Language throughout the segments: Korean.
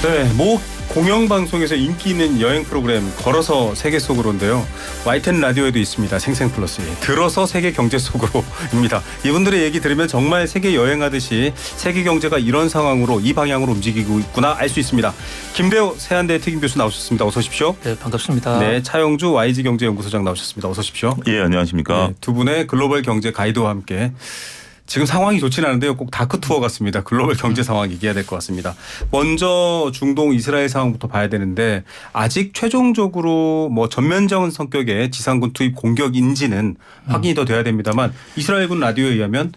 네, 모 공영방송에서 인기 있는 여행 프로그램 걸어서 세계 속으로인데요. YTN 라디오에도 있습니다. 생생플러스 들어서 세계 경제 속으로입니다. 이분들의 얘기 들으면 정말 세계 여행하듯이 세계 경제가 이런 상황으로 이 방향으로 움직이고 있구나 알 수 있습니다. 김배우 세한대 특임교수 나오셨습니다. 어서 오십시오. 네, 반갑습니다. 네, 차영주 YG경제연구소장 나오셨습니다. 어서 오십시오. 예, 안녕하십니까. 네, 두 분의 글로벌 경제 가이드와 함께 지금 상황이 좋지는 않은데요. 꼭 다크 투어 같습니다. 글로벌 경제 상황 얘기해야 될 것 같습니다. 먼저 중동 이스라엘 상황부터 봐야 되는데 아직 최종적으로 뭐 전면적인 성격의 지상군 투입 공격인지는 확인이 더 돼야 됩니다만 이스라엘군 라디오에 의하면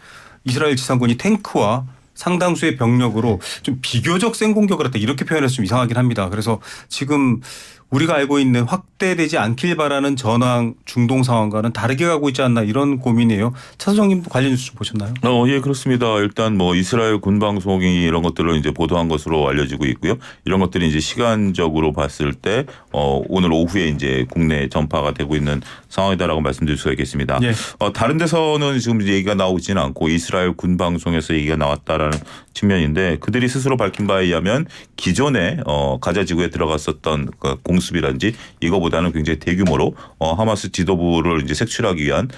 이스라엘 지상군이 탱크와 상당수의 병력으로 좀 비교적 센 공격을 했다 이렇게 표현해서 좀 이상하긴 합니다. 그래서 지금 우리가 알고 있는 확대되지 않길 바라는 전황 중동 상황과는 다르게 가고 있지 않나 이런 고민이에요. 차 소장님도 관련 뉴스 좀 보셨나요? 예, 그렇습니다. 일단 뭐 이스라엘 군 방송이 이런 것들을 이제 보도한 것으로 알려지고 있고요. 이런 것들이 이제 시간적으로 봤을 때 오늘 오후에 이제 국내 전파가 되고 있는 상황이다라고 말씀드릴 수가 있겠습니다. 예. 다른 데서는 지금 이제 얘기가 나오고 있지는 않고 이스라엘 군 방송에서 얘기가 나왔다라는 측면인데 그들이 스스로 밝힌 바에 의하면 기존에 가자 지구에 들어갔었던 그 공습이라든지 이거보다는 굉장히 대규모로 하마스 지도부를 이제 색출하기 위한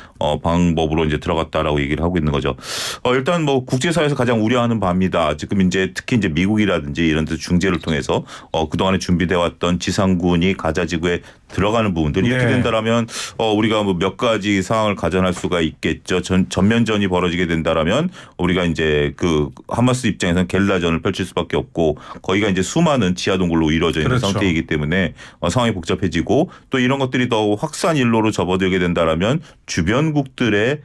방법으로 이제 들어갔다라고 얘기를 하고 있는 거죠. 일단 뭐 국제사회에서 가장 우려하는 바입니다. 지금 이제 특히 이제 미국이라든지 이런 데 중재를 통해서 그동안에 준비되어 왔던 지상군이 가자 지구에 들어가는 부분들이 이렇게 된다라면 우리가 뭐 몇 가지 상황을 가정할 수가 있겠죠. 전면전이 벌어지게 된다라면 우리가 이제 그 하마스 입장에서는 겔라전을 펼칠 수밖에 없고 거기가 이제 수많은 지하 동굴로 이루어져 있는 그렇죠. 상태이기 때문에 상황이 복잡해지고 또 이런 것들이 더 확산 일로로 접어들게 된다라면 주변국들의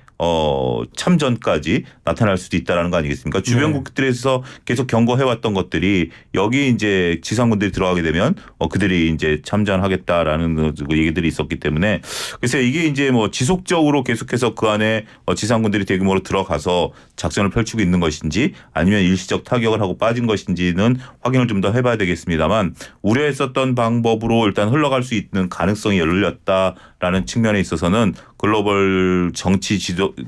참전까지 나타날 수도 있다라는 거 아니겠습니까? 주변국들에서 계속 경고해왔던 것들이 여기 이제 지상군들이 들어가게 되면 그들이 이제 참전하겠다라는 얘기들이 있었기 때문에 그래서 이게 이제 뭐 지속적으로 계속해서 그 안에 지상군들이 대규모로 들어가서 작전을 펼치고 있는 것인지 아니면 일시적 타격을 하고 빠진 것인지는 확인을 좀 더 해봐야 되겠습니다만 우려했었던 방법으로 일단 흘러갈 수 있는 가능성이 열렸다라는 측면에 있어서는 글로벌 정치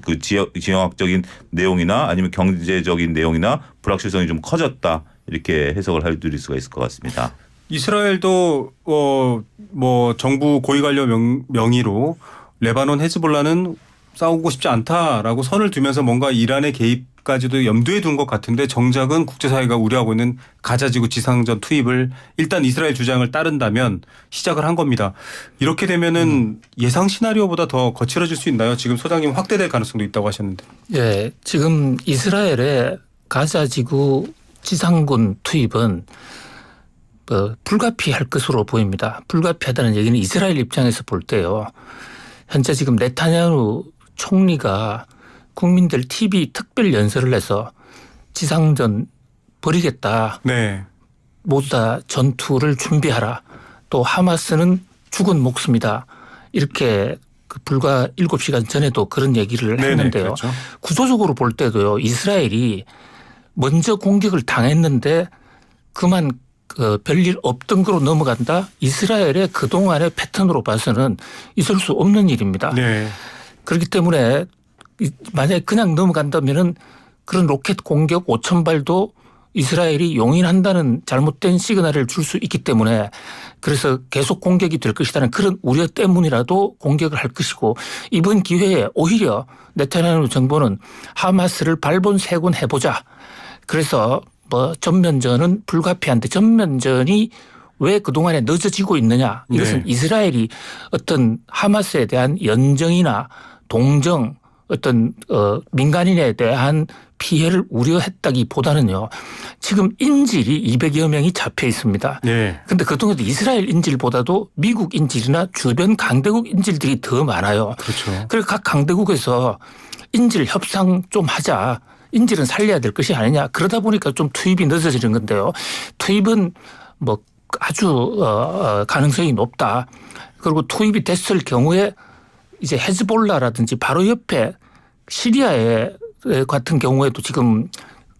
그 지형학적인 내용이나 아니면 경제적인 내용이나 불확실성이 좀 커졌다 이렇게 해석을 해드릴 수가 있을 것 같습니다. 이스라엘도 뭐 정부 고위 관료 명의로 레바논 헤즈볼라는 싸우고 싶지 않다라고 선을 두면서 뭔가 이란의 개입까지도 염두에 둔 것 같은데 정작은 국제사회가 우려하고 있는 가자지구 지상전 투입을 일단 이스라엘 주장을 따른다면 시작을 한 겁니다. 이렇게 되면은 예상 시나리오보다 더 거칠어질 수 있나요? 지금 소장님 확대될 가능성도 있다고 하셨는데. 예, 지금 이스라엘의 가자지구 지상군 투입은 불가피할 것으로 보입니다. 불가피하다는 얘기는 이스라엘 입장에서 볼 때요. 현재 지금 네타냐후 총리가 국민들 TV 특별 연설을 해서 지상전 벌이겠다. 네. 모두 다 전투를 준비하라. 또 하마스는 죽은 목숨이다. 이렇게 불과 7시간 전에도 그런 얘기를 했는데요. 그렇죠. 구조적으로 볼 때도요. 이스라엘이 먼저 공격을 당했는데 그만 별일 없던 거로 넘어간다. 이스라엘의 그동안의 패턴으로 봐서는 있을 수 없는 일입니다. 네. 그렇기 때문에 만약에 그냥 넘어간다면은 그런 로켓 공격 5,000발도 이스라엘이 용인한다는 잘못된 시그널을 줄 수 있기 때문에 그래서 계속 공격이 될 것이라는 그런 우려 때문이라도 공격을 할 것이고 이번 기회에 오히려 네타냐후 정부는 하마스를 발본색원 해보자. 그래서 뭐 전면전은 불가피한데 전면전이 왜 그동안에 늦어지고 있느냐. 이것은 이스라엘이 어떤 하마스에 대한 연정이나 동정 어떤 민간인에 대한 피해를 우려했다기보다는요. 지금 인질이 200여 명이 잡혀 있습니다. 그런데 그동안 이스라엘 인질보다도 미국 인질이나 주변 강대국 인질들이 더 많아요. 그렇죠. 그래서 각 강대국에서 인질 협상 좀 하자. 인질은 살려야 될 것이 아니냐. 그러다 보니까 좀 투입이 늦어지는 건데요. 투입은 뭐 아주 가능성이 높다. 그리고 투입이 됐을 경우에 이제 헤즈볼라라든지 바로 옆에 시리아에 같은 경우에도 지금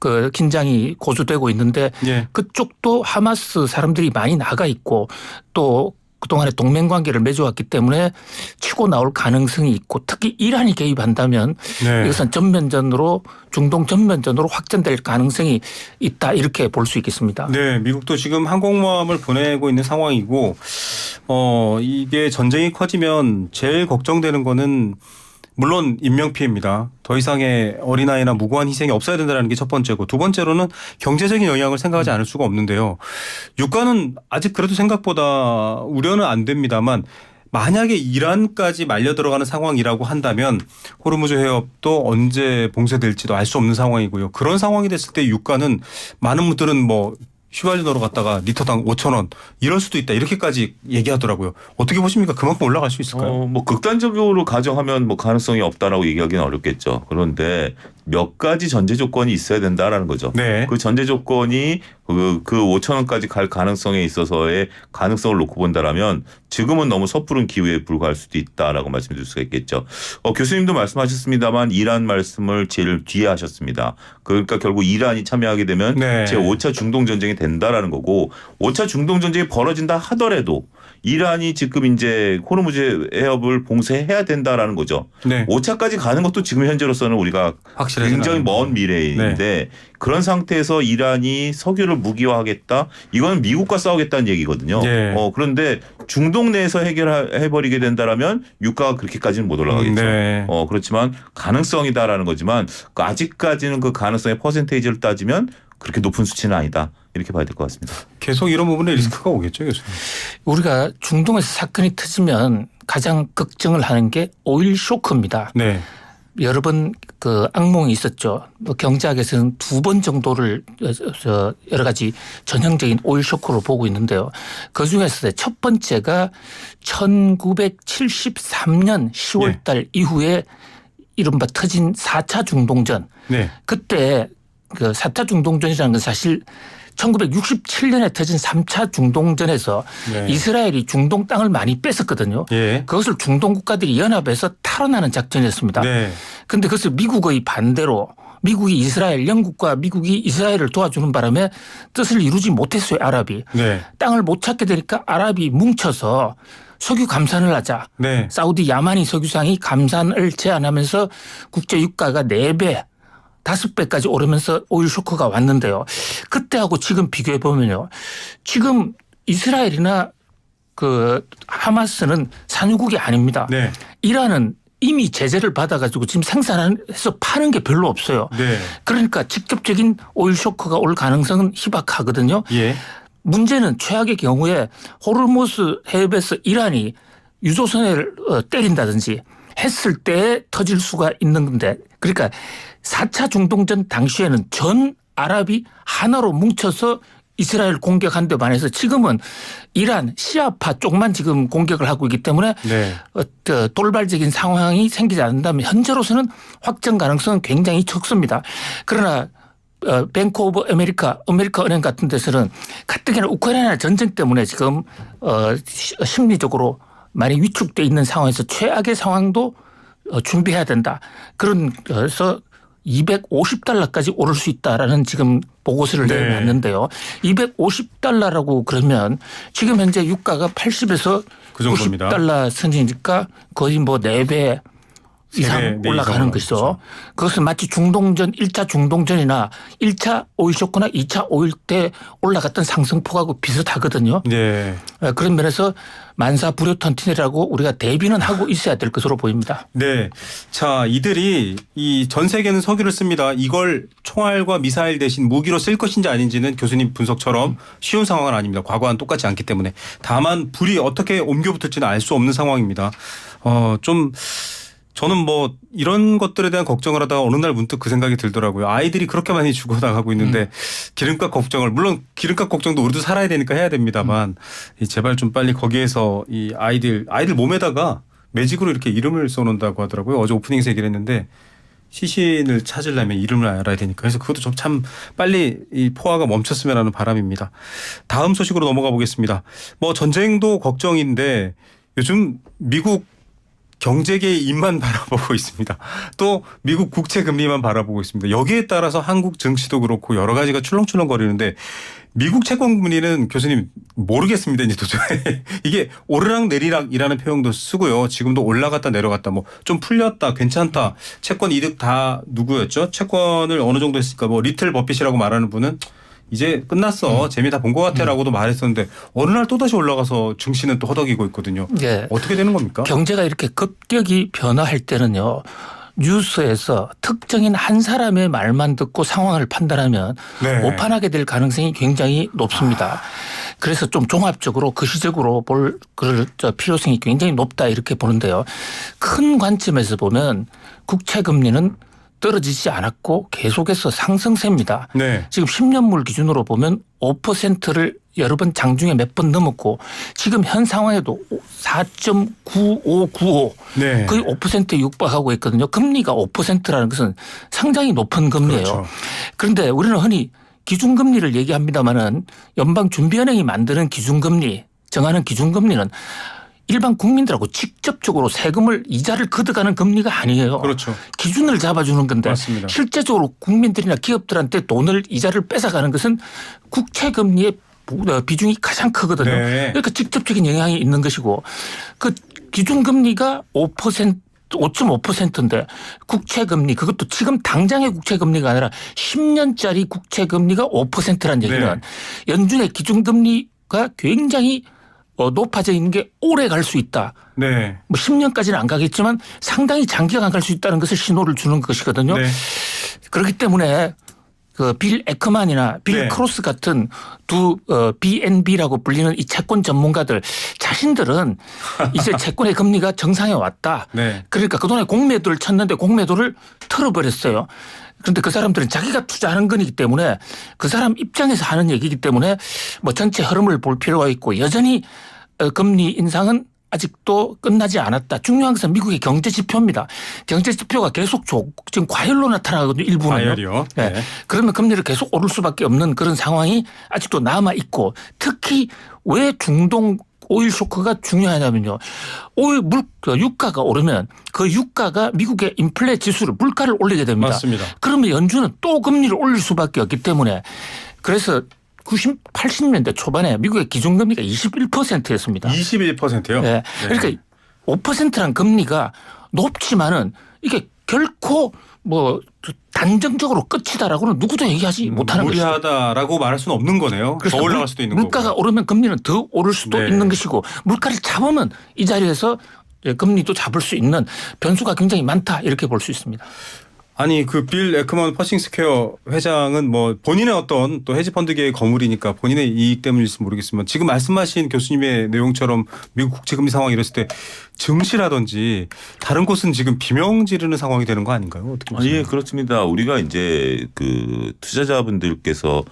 그 긴장이 고조되고 있는데 그쪽도 하마스 사람들이 많이 나가 있고 또 그동안에 동맹관계를 맺어왔기 때문에 치고 나올 가능성이 있고 특히 이란이 개입한다면 네. 이것은 전면전으로 중동 전면전으로 확전될 가능성이 있다 이렇게 볼 수 있겠습니다. 네, 미국도 지금 항공모함을 보내고 있는 상황이고 이게 전쟁이 커지면 제일 걱정되는 거는 물론 인명피해입니다. 더 이상의 어린아이나 무고한 희생이 없어야 된다는 게 첫 번째고 두 번째로는 경제적인 영향을 생각하지 않을 수가 없는데요. 유가는 아직 그래도 생각보다 우려는 안 됩니다만 만약에 이란까지 말려 들어가는 상황이라고 한다면 호르무즈 해협도 언제 봉쇄될지도 알 수 없는 상황이고요. 그런 상황이 됐을 때 유가는 많은 분들은 뭐 휘발유 넣으러 갔다가 리터당 5,000원 이럴 수도 있다 이렇게까지 얘기하더라고요. 어떻게 보십니까? 그만큼 올라갈 수 있을까요? 뭐 극단적으로 가정하면 뭐 가능성이 없다라고 얘기하기는 어렵겠죠. 그런데 몇 가지 전제 조건이 있어야 된다라는 거죠. 네. 그 전제 조건이 그 5,000원까지 갈 가능성에 있어서의 가능성을 놓고 본다라면 지금은 너무 섣부른 기회에 불과할 수도 있다라고 말씀드릴 수가 있겠죠. 교수님도 말씀하셨습니다만 이란 말씀을 제일 뒤에 하셨습니다. 그러니까 결국 이란이 참여하게 되면 네. 제5차 중동 전쟁이 된다라는 거고 5차 중동 전쟁이 벌어진다 하더라도 이란이 지금 이제 호르무즈 해협을 봉쇄해야 된다라는 거죠. 네. 5차까지 가는 것도 지금 현재로서는 우리가 확실하진 굉장히 않은데. 먼 미래인데 네. 그런 상태에서 이란이 석유를 무기화하겠다? 이건 미국과 싸우겠다는 얘기거든요. 네. 그런데 중동 내에서 해결해버리게 된다라면 유가가 그렇게까지는 못 올라가겠죠. 네. 그렇지만 가능성이다라는 거지만 아직까지는 그 가능성의 퍼센테이지를 따지면 그렇게 높은 수치는 아니다. 이렇게 봐야 될 것 같습니다. 계속 이런 부분에 리스크가 오겠죠, 교수님. 우리가 중동에서 사건이 터지면 가장 걱정을 하는 게 오일 쇼크입니다. 네. 여러 번 그 악몽이 있었죠. 경제학에서는 2번 정도를 여러 가지 전형적인 오일 쇼크로 보고 있는데요. 그중에서 첫 번째가 1973년 10월 달 이후에 이른바 터진 4차 중동전. 네. 그때 그 4차 중동전이라는 건 사실 1967년에 터진 3차 중동전에서 네. 이스라엘이 중동 땅을 많이 뺐었거든요. 예. 그것을 중동 국가들이 연합해서 탈환하는 작전이었습니다. 네. 그런데 그것을 미국의 반대로 미국이 이스라엘, 영국과 미국이 이스라엘을 도와주는 바람에 뜻을 이루지 못했어요. 아랍이. 네. 땅을 못 찾게 되니까 아랍이 뭉쳐서 석유 감산을 하자. 네. 사우디 야마니 석유상이 감산을 제한하면서 국제 유가가 4배 5배까지 오르면서 오일 쇼크가 왔는데요. 그때하고 지금 비교해 보면요. 지금 이스라엘이나 그 하마스는 산유국이 아닙니다. 네. 이란은 이미 제재를 받아가지고 지금 생산해서 파는 게 별로 없어요. 네. 그러니까 직접적인 오일 쇼크가 올 가능성은 희박하거든요. 예. 문제는 최악의 경우에 호르무즈 해협에서 이란이 유조선을 때린다든지 했을 때 터질 수가 있는 건데 그러니까 4차 중동전 당시에는 전 아랍이 하나로 뭉쳐서 이스라엘 공격한 데 반해서 지금은 이란 시아파 쪽만 지금 공격을 하고 있기 때문에 네. 돌발적인 상황이 생기지 않는다면 현재로서는 확정 가능성은 굉장히 적습니다. 그러나 뱅크 오브 아메리카 은행 같은 데서는 가뜩이나 우크라이나 전쟁 때문에 지금 심리적으로 많이 위축돼 있는 상황에서 최악의 상황도 준비해야 된다. 그래서 250달러까지 오를 수 있다라는 지금 보고서를 네. 내놨는데요. 250달러라고 그러면 지금 현재 유가가 80에서 그 정도입니다. 90달러 선이니까 거의 뭐 4배 이상 네 올라가는 이상 것이죠. 그것은 마치 중동전 1차 중동전이나 1차 오일 쇼크나 2차 오일 때 올라갔던 상승폭하고 비슷하거든요. 네. 그런 면에서 만사 불효턴틴이라고 우리가 대비는 하고 있어야 될 것으로 보입니다. 네. 자, 이들이 이 전 세계는 석유를 씁니다. 이걸 총알과 미사일 대신 무기로 쓸 것인지 아닌지는 교수님 분석처럼 쉬운 상황은 아닙니다. 과거와는 똑같지 않기 때문에. 다만 불이 어떻게 옮겨붙을지는 알 수 없는 상황입니다. 좀 저는 뭐 이런 것들에 대한 걱정을 하다가 어느 날 문득 그 생각이 들더라고요. 아이들이 그렇게 많이 죽어나가고 있는데 기름값 걱정을 물론 기름값 걱정도 우리도 살아야 되니까 해야 됩니다만 제발 좀 빨리 거기에서 이 아이들 몸에다가 매직으로 이렇게 이름을 써놓는다고 하더라고요. 어제 오프닝에서 얘기를 했는데 시신을 찾으려면 이름을 알아야 되니까 그래서 그것도 좀 참 빨리 이 포화가 멈췄으면 하는 바람입니다. 다음 소식으로 넘어가 보겠습니다. 뭐 전쟁도 걱정인데 요즘 미국 경제계의 입만 바라보고 있습니다. 또 미국 국채 금리만 바라보고 있습니다. 여기에 따라서 한국 증시도 그렇고 여러 가지가 출렁출렁거리는데 미국 채권 금리는 교수님 모르겠습니다. 이제 도저히 이게 오르락 내리락이라는 표현도 쓰고요. 지금도 올라갔다 내려갔다 뭐 좀 풀렸다 괜찮다 채권 이득 다 누구였죠? 채권을 어느 정도 했을까 뭐 리틀 버핏이라고 말하는 분은 이제 끝났어 재미 다 본 것 같아라고도 말했었는데 어느 날 또다시 올라가서 증시는 또 허덕이고 있거든요. 예. 어떻게 되는 겁니까? 경제가 이렇게 급격히 변화할 때는요. 뉴스에서 특정인 한 사람의 말만 듣고 상황을 판단하면 네. 오판하게 될 가능성이 굉장히 높습니다. 그래서 좀 종합적으로 거시적으로 볼 그럴 필요성이 굉장히 높다 이렇게 보는데요. 큰 관점에서 보면 국채 금리는 떨어지지 않았고 계속해서 상승세입니다. 네. 지금 10년물 기준으로 보면 5%를 여러 번 장중에 몇 번 넘었고 지금 현 상황에도 4.9595 네. 거의 5%에 육박하고 있거든요. 금리가 5%라는 것은 상당히 높은 금리예요. 그렇죠. 그런데 우리는 흔히 기준금리를 얘기합니다마는 연방준비은행이 만드는 기준금리 정하는 기준금리는 일반 국민들하고 직접적으로 세금을 이자를 걷어가는 금리가 아니에요. 그렇죠. 기준을 잡아주는 건데 맞습니다. 실제적으로 국민들이나 기업들한테 돈을 이자를 뺏어가는 것은 국채금리의 비중이 가장 크거든요. 네. 그러니까 직접적인 영향이 있는 것이고 그 기준금리가 5.5%인데 국채금리 그것도 지금 당장의 국채금리가 아니라 10년짜리 국채금리가 5%라는 얘기는 네. 연준의 기준금리가 굉장히 높아져 있는 게 오래 갈 수 있다. 네. 뭐 10년까지는 안 가겠지만 상당히 장기간 갈 수 있다는 것을 신호를 주는 것이거든요. 네. 그렇기 때문에 그 빌 에크만이나 빌 네. 크로스 같은 두 BNB라고 불리는 이 채권 전문가들 자신들은 이제 채권의 금리가 정상에 왔다. 네. 그러니까 그동안에 공매도를 쳤는데 공매도를 털어버렸어요. 그런데 그 사람들은 자기가 투자하는 거기 때문에 그 사람 입장에서 하는 얘기이기 때문에 뭐 전체 흐름을 볼 필요가 있고 여전히 금리 인상은 아직도 끝나지 않았다. 중요한 것은 미국의 경제 지표입니다. 경제 지표가 계속 지금 과열로 나타나거든요. 일부는요. 과열이요. 네. 네. 그러면 금리를 계속 오를 수밖에 없는 그런 상황이 아직도 남아 있고 특히 왜 중동 오일 쇼크가 중요하냐면요. 오일 유가가 오르면 그 유가가 미국의 인플레 지수를 물가를 올리게 됩니다. 맞습니다. 그러면 연준은 또 금리를 올릴 수밖에 없기 때문에 그래서 80년대 초반에 미국의 기준금리가 21%였습니다. 21%요? 네. 그러니까 5%란 금리가 높지만은 이게 결코 뭐 단정적으로 끝이다라고는 누구도 얘기하지 못하는 것이죠. 무리하다라고 말할 수는 없는 거네요. 더 올라갈 수도 있는 거고. 물가가 오르면 금리는 더 오를 수도 네. 있는 것이고 물가를 잡으면 이 자리에서 금리도 잡을 수 있는 변수가 굉장히 많다 이렇게 볼 수 있습니다. 아니 그 빌 에크먼 퍼싱 스퀘어 회장은 뭐 본인의 어떤 또 헤지펀드계의 거물이니까 본인의 이익 때문일지 모르겠지만 지금 말씀하신 교수님의 내용처럼 미국 국채금리 상황이 이랬을 때 증시라든지 다른 곳은 지금 비명 지르는 상황이 되는 거 아닌가요? 어떻게 보세요? 예, 그렇습니다. 우리가 이제 그 투자자분들께서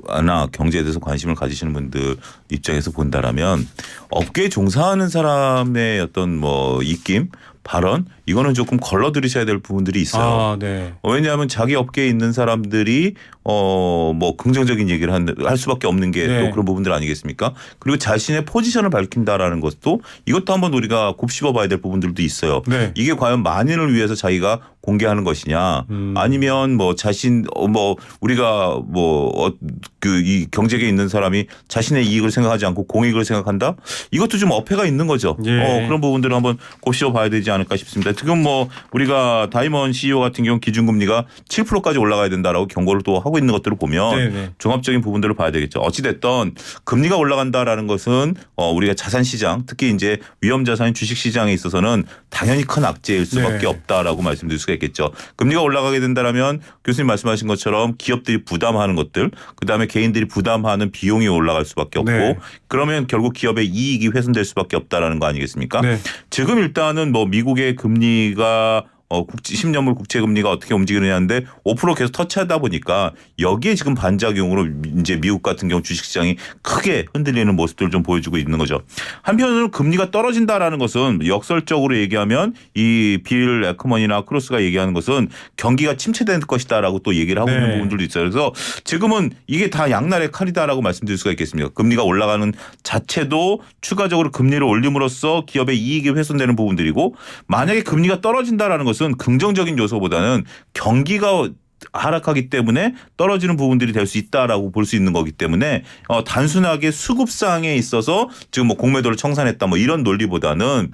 아나 경제에 대해서 관심을 가지시는 분들 입장에서 본다라면 업계에 종사하는 사람의 어떤 뭐 입김 발언 이거는 조금 걸러 들으셔야 될 부분들이 있어요. 아, 네. 왜냐하면 자기 업계에 있는 사람들이 뭐 긍정적인 얘기를 할 수밖에 없는 게 또 네. 그런 부분들 아니겠습니까? 그리고 자신의 포지션을 밝힌다라는 것도 이것도 한번 우리가 곱씹어봐야 될 부분들도 있어요. 네. 이게 과연 만인을 위해서 자기가 공개하는 것이냐, 아니면 뭐 자신 뭐 우리가 뭐 그 이 경제계에 있는 사람이 자신의 이익을 생각하지 않고 공익을 생각한다? 이것도 좀 어폐가 있는 거죠. 예. 그런 부분들을 한번 곱씹어봐야 되지 않을까 싶습니다. 지금 뭐 우리가 다이먼 CEO 같은 경우 기준금리가 7%까지 올라가야 된다라고 경고를 또 하고 있는 것들을 보면 네네. 종합적인 부분들을 봐야 되겠죠. 어찌됐든 금리가 올라간다라는 것은 우리가 자산시장 특히 이제 위험자산인 주식시장에 있어서는 당연히 큰 악재일 수밖에 네. 없다라고 말씀드릴 수가 있겠죠. 금리가 올라가게 된다라면 교수님 말씀하신 것처럼 기업들이 부담하는 것들 그다음에 개인들이 부담하는 비용이 올라갈 수밖에 없고 네. 그러면 결국 기업의 이익이 훼손될 수밖에 없다라는 거 아니겠습니까? 네. 지금 일단은 뭐 미국의 금리가 10년물 국채 금리가 어떻게 움직이느냐인데 5% 계속 터치하다 보니까 여기에 지금 반작용으로 이제 미국 같은 경우 주식시장이 크게 흔들리는 모습들을 좀 보여주고 있는 거죠. 한편으로는 금리가 떨어진다라는 것은 역설적으로 얘기하면 이 빌 에크먼이나 크로스가 얘기하는 것은 경기가 침체될 것이다라고 또 얘기를 하고 네. 있는 부분들도 있어요. 그래서 지금은 이게 다 양날의 칼이다라고 말씀드릴 수가 있겠습니다. 금리가 올라가는 자체도 추가적으로 금리를 올림으로써 기업의 이익이 훼손되는 부분들이고 만약에 금리가 떨어진다라는 것은 긍정적인 요소보다는 경기가 하락하기 때문에 떨어지는 부분들이 될 수 있다라고 볼 수 있는 거기 때문에 단순하게 수급상에 있어서 지금 뭐 공매도를 청산했다 뭐 이런 논리보다는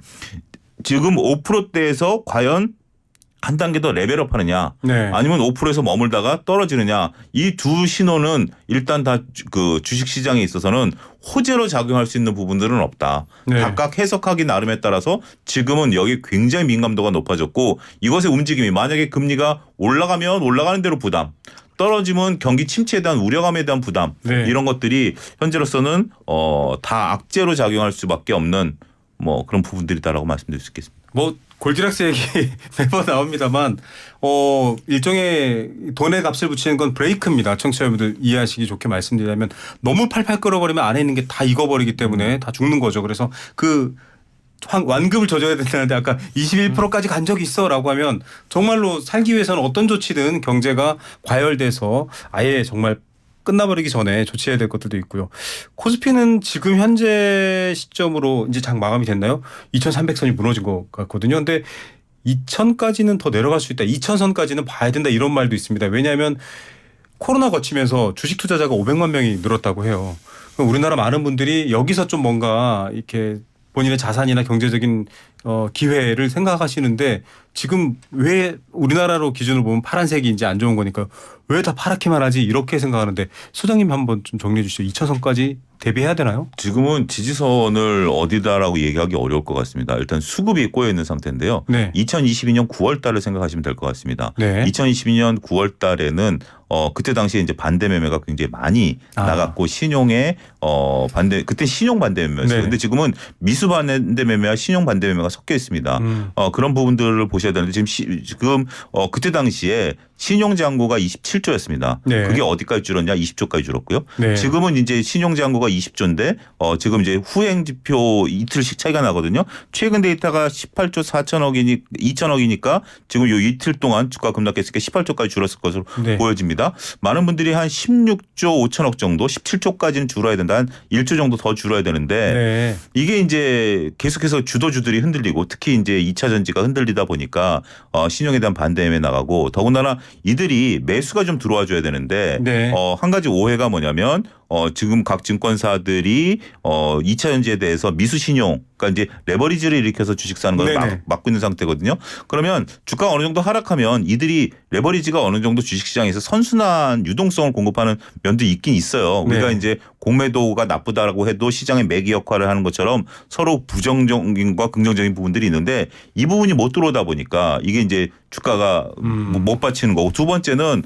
지금 5%대에서 과연 한 단계 더 레벨업하느냐, 네. 아니면 5%에서 머물다가 떨어지느냐, 이 두 신호는 일단 다 그 주식시장에 있어서는 호재로 작용할 수 있는 부분들은 없다. 네. 각각 해석하기 나름에 따라서 지금은 여기 굉장히 민감도가 높아졌고 이것의 움직임이 만약에 금리가 올라가면 올라가는 대로 부담, 떨어지면 경기 침체에 대한 우려감에 대한 부담, 네. 이런 것들이 현재로서는 다 악재로 작용할 수밖에 없는 뭐 그런 부분들이다라고 말씀드릴 수 있겠습니다. 뭐 골디락스 얘기 매번 나옵니다만 일종의 돈의 값을 붙이는 건 브레이크입니다. 청취자분들 이해하시기 좋게 말씀드리자면 너무 팔팔 끓어버리면 안에 있는 게 다 익어버리기 때문에 다 죽는 거죠. 그래서 그 완급을 조져야 된다는데 아까 21%까지 간 적이 있어라고 하면 정말로 살기 위해서는 어떤 조치든 경제가 과열돼서 아예 정말 끝나버리기 전에 조치해야 될 것들도 있고요. 코스피는 지금 현재 시점으로 이제 장 마감이 됐나요? 2,300선이 무너진 것 같거든요. 근데 2,000까지는 더 내려갈 수 있다. 2,000선까지는 봐야 된다. 이런 말도 있습니다. 왜냐하면 코로나 거치면서 주식 투자자가 500만 명이 늘었다고 해요. 우리나라 많은 분들이 여기서 좀 뭔가 이렇게 본인의 자산이나 경제적인 기회를 생각하시는데 지금 왜 우리나라로 기준으로 보면 파란색이 이제 안 좋은 거니까 왜 다 파랗게만 하지 이렇게 생각하는데 소장님 한번 좀 정리해 주시죠. 2,000선까지 대비해야 되나요? 지금은 지지선을 어디다라고 얘기하기 어려울 것 같습니다. 일단 수급이 꼬여 있는 상태인데요. 네. 2022년 9월 달을 생각하시면 될 것 같습니다. 네. 2022년 9월 달에는 그때 당시에 이제 반대 매매가 굉장히 많이 나갔고 신용의 반대, 그때 신용 반대 매매였어요. 네. 근데 지금은 미수 반대 매매와 신용 반대 매매가 섞여 있습니다. 그런 부분들을 보셔야 되는데 지금 그때 당시에 신용잔고가 27조였습니다. 네. 그게 어디까지 줄었냐? 20조까지 줄었고요. 네. 지금은 이제 신용잔고가 20조인데 지금 이제 후행지표 이틀씩 차이가 나거든요. 최근 데이터가 18조 4천억이니 2천억이니까 지금 요 이틀 동안 주가 급락했을 때 18조까지 줄었을 것으로 네. 보여집니다. 많은 분들이 한 16조 5천억 정도 17조까지는 줄어야 된다. 한 1조 정도 더 줄어야 되는데 네. 이게 이제 계속해서 주도주들이 흔들리고 특히 이제 2차 전지가 흔들리다 보니까 신용에 대한 반대에 나가고 더군다나 이들이 매수가 좀 들어와 줘야 되는데 네. 한 가지 오해가 뭐냐면 지금 각 증권사들이 2차 전지에 대해서 미수 신용 그러니까 이제 레버리지를 일으켜서 주식 사는 걸 네네. 막고 있는 상태거든요. 그러면 주가가 어느 정도 하락하면 이들이 레버리지가 어느 정도 주식시장에서 선순환 유동성을 공급하는 면도 있긴 있어요. 우리가 네. 이제 공매도가 나쁘다라고 해도 시장의 매기 역할을 하는 것처럼 서로 부정적인과 긍정적인 부분들이 있는데 이 부분이 못 들어오다 보니까 이게 이제 주가가 못 받치는 거고 두 번째는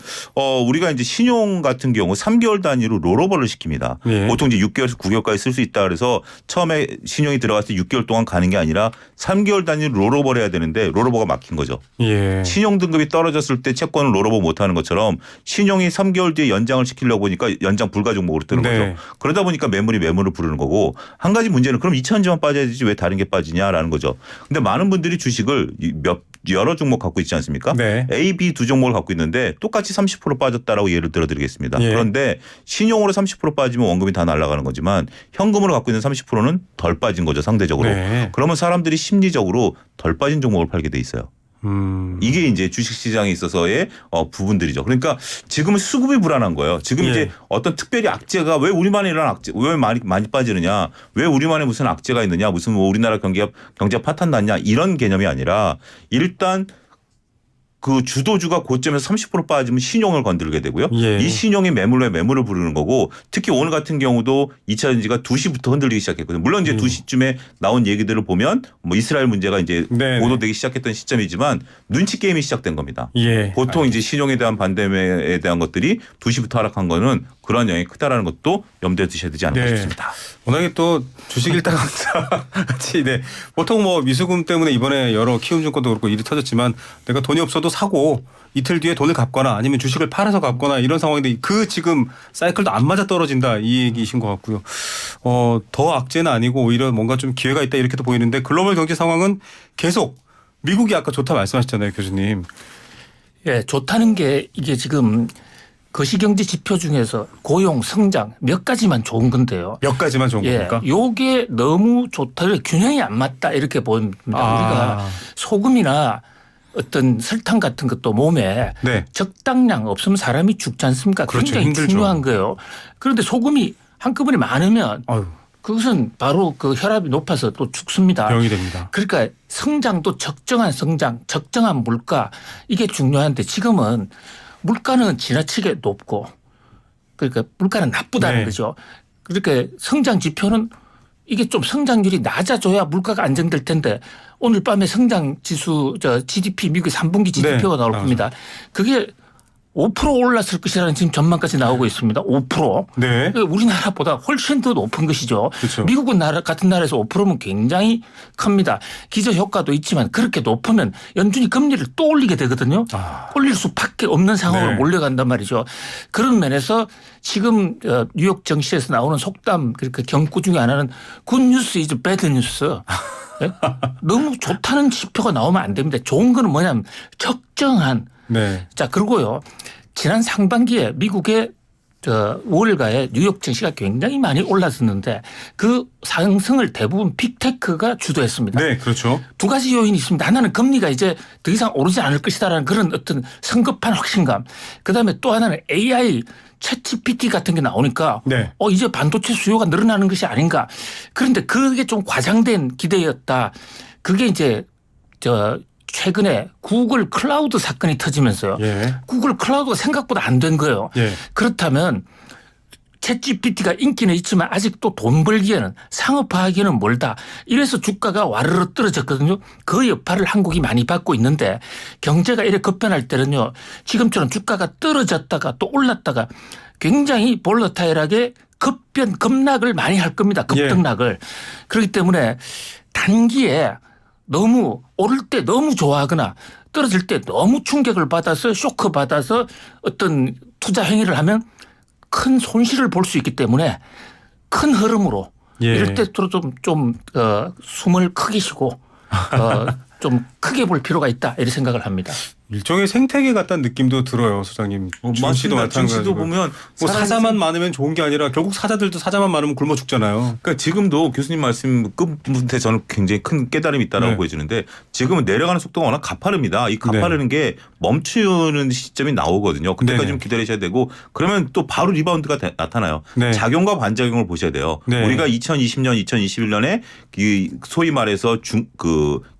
우리가 이제 신용 같은 경우 3개월 단위로 롤오버를 시킵니다. 예. 보통 이제 6개월에서 9개월까지 쓸 수 있다 그래서 처음에 신용이 들어갔을 때 6개월 동안 가는 게 아니라 3개월 단위로 롤오버를 해야 되는데 롤오버가 막힌 거죠. 예. 신용 등급이 떨어졌을 때 채권을 롤오버 못하는 것처럼 신용이 3개월 뒤에 연장을 시키려고 하니까 연장 불가 종목으로 뜨는 네. 거죠. 그러다 보니까 매물이 매물을 부르는 거고 한 가지 문제는 그럼 2차전지만 빠져야 되지 왜 다른 게 빠지냐라는 거죠. 근데 많은 분들이 주식을 여러 종목 갖고 있지 않습니까? 네. A, B 두 종목을 갖고 있는데 똑같이 30% 빠졌다라고 예를 들어드리겠습니다. 예. 그런데 신용으로 30% 빠지면 원금이 다 날아가는 거지만 현금으로 갖고 있는 30%는 덜 빠진 거죠 상대적으로. 네. 그러면 사람들이 심리적으로 덜 빠진 종목을 팔게 돼 있어요. 이게 이제 주식시장에 있어서의 부분들이죠. 그러니까 지금은 수급이 불안한 거예요. 지금 예. 이제 어떤 특별히 악재가 왜 우리만에 이런 악재, 왜 많이 빠지느냐, 왜 우리만에 무슨 악재가 있느냐, 무슨 뭐 우리나라 경제가 파탄 났냐 이런 개념이 아니라 일단 그 주도주가 고점에서 30% 빠지면 신용을 건들게 되고요. 예. 이 신용이 매물에 매물을 부르는 거고 특히 오늘 같은 경우도 2차 전지가 2시부터 흔들리기 시작했거든요. 물론 이제 2시쯤에 나온 얘기들을 보면 뭐 이스라엘 문제가 이제 네네. 보도되기 시작했던 시점이지만 눈치 게임이 시작된 겁니다. 예. 보통 이제 신용에 대한 반대에 대한 것들이 2시부터 하락한 거는 그런 영향이 크다라는 것도 염두에 두셔야 되지 않을까 네. 싶습니다. 워낙에 또 주식 일당 강사 같이 네. 보통 뭐 미수금 때문에 이번에 여러 키움증권도 그렇고 일이 터졌지만 내가 돈이 없어도 사고 이틀 뒤에 돈을 갚거나 아니면 주식을 팔아서 갚거나 이런 상황인데 그 지금 사이클도 안 맞아 떨어진다 이 얘기이신 것 같고요. 더 악재는 아니고 오히려 뭔가 좀 기회가 있다 이렇게도 보이는데 글로벌 경제 상황은 계속 미국이 아까 좋다 말씀하셨잖아요, 교수님. 예, 좋다는 게 이게 지금 거시경제 지표 중에서 고용, 성장 몇 가지만 좋은 건데요. 몇 가지만 좋은 예, 겁니까? 요게 너무 좋다. 균형이 안 맞다 이렇게 보입니다. 우리가 소금이나 어떤 설탕 같은 것도 몸에 네. 적당량 없으면 사람이 죽지 않습니까? 그렇죠. 굉장히 힘들죠. 중요한 거예요. 그런데 소금이 한꺼번에 많으면 아유, 그것은 바로 그 혈압이 높아서 또 죽습니다. 병이 됩니다. 그러니까 성장도 적정한 성장, 적정한 물가 이게 중요한데 지금은 물가는 지나치게 높고 그러니까 물가는 나쁘다는 네. 거죠. 그러니까 성장 지표는 이게 좀 성장률이 낮아져야 물가가 안정될 텐데 오늘 밤에 성장 지수 GDP 미국의 3분기 GDP가 네, 나올 겁니다. 그게 5% 올랐을 것이라는 지금 전망까지 나오고 있습니다. 5%. 네. 그러니까 우리나라보다 훨씬 더 높은 것이죠. 그렇죠. 미국은 같은 나라에서 5%면 굉장히 큽니다. 기저 효과도 있지만 그렇게 높으면 연준이 금리를 또 올리게 되거든요. 올릴 수밖에 없는 상황으로 네. 몰려간단 말이죠. 그런 면에서 지금 뉴욕 정시에서 나오는 속담 그러니까 경구 중에 하나는 굿뉴스 이즈 배드뉴스. 너무 좋다는 지표가 나오면 안 됩니다. 좋은 거는 뭐냐면 적정한. 네. 자, 그리고요. 지난 상반기에 미국의 5월가에 뉴욕 증시가 굉장히 많이 올랐었는데 그 상승을 대부분 빅테크가 주도했습니다. 네, 그렇죠. 두 가지 요인이 있습니다. 하나는 금리가 이제 더 이상 오르지 않을 것이다라는 그런 어떤 성급한 확신감. 그다음에 또 하나는 AI 챗GPT 같은 게 나오니까 네. 이제 반도체 수요가 늘어나는 것이 아닌가. 그런데 그게 좀 과장된 기대였다. 그게 이제 최근에 구글 클라우드 사건이 터지면서요. 예. 구글 클라우드가 생각보다 안 된 거예요. 예. 그렇다면 챗GPT가 인기는 있지만 아직도 돈 벌기에는 상업화하기에는 멀다. 이래서 주가가 와르르 떨어졌거든요. 그 여파를 한국이 많이 받고 있는데 경제가 이렇게 급변할 때는요. 지금처럼 주가가 떨어졌다가 또 올랐다가 굉장히 볼러타일하게 급락을 많이 할 겁니다. 급등락을. 그렇기 때문에 단기에 너무 오를 때 너무 좋아하거나 떨어질 때 너무 충격을 받아서 쇼크 받아서 어떤 투자 행위를 하면 큰 손실을 볼 수 있기 때문에 큰 흐름으로 예. 이럴 때 좀 숨을 크게 쉬고 좀 크게 볼 필요가 있다 이런 생각을 합니다. 일종의 생태계 같다는 느낌도 들어요, 소장님. 증시도 맞습니다. 증시도 마찬가지고. 보면 뭐 사자만 많으면 좋은 게 아니라 결국 사자들도 사자만 많으면 굶어 죽잖아요. 그러니까 지금도 교수님 말씀 끝에 저는 굉장히 큰 깨달음이 있다라고 네. 보여지는데 지금은 내려가는 속도가 워낙 가파릅니다. 이 가파르는 게 멈추는 시점이 나오거든요. 그때까지 네. 좀 기다리셔야 되고 그러면 또 바로 리바운드가 나타나요. 네. 작용과 반작용을 보셔야 돼요. 네. 우리가 2020년, 2021년에 소위 말해서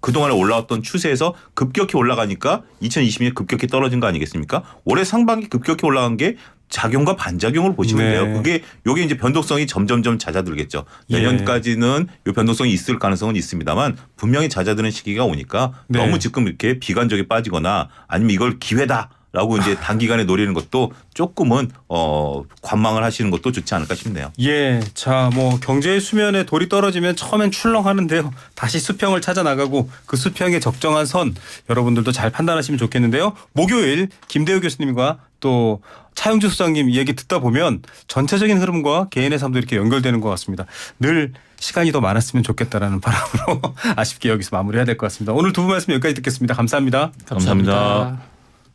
그동안에 올라왔던 추세에서 급격히 올라가니까 2020년 급격히 떨어진 거 아니겠습니까? 올해 상반기 급격히 올라간 게 작용과 반작용을 보시면 네. 돼요. 요게 이제 변동성이 점점점 잦아들겠죠. 예. 내년까지는 이 변동성이 있을 가능성은 있습니다만 분명히 잦아드는 시기가 오니까 네. 너무 지금 이렇게 비관적에 빠지거나 아니면 이걸 기회다라고 이제 단기간에 노리는 것도 조금은 관망을 하시는 것도 좋지 않을까 싶네요. 예. 자, 뭐 경제의 수면에 돌이 떨어지면 처음엔 출렁하는데요. 다시 수평을 찾아 나가고 그 수평의 적정한 선 여러분들도 잘 판단하시면 좋겠는데요. 목요일 김대우 교수님과 또 차영주 소장님 얘기 듣다 보면 전체적인 흐름과 개인의 삶도 이렇게 연결되는 것 같습니다. 늘 시간이 더 많았으면 좋겠다라는 바람으로 아쉽게 여기서 마무리해야 될 것 같습니다. 오늘 두 분 말씀 여기까지 듣겠습니다. 감사합니다. 감사합니다.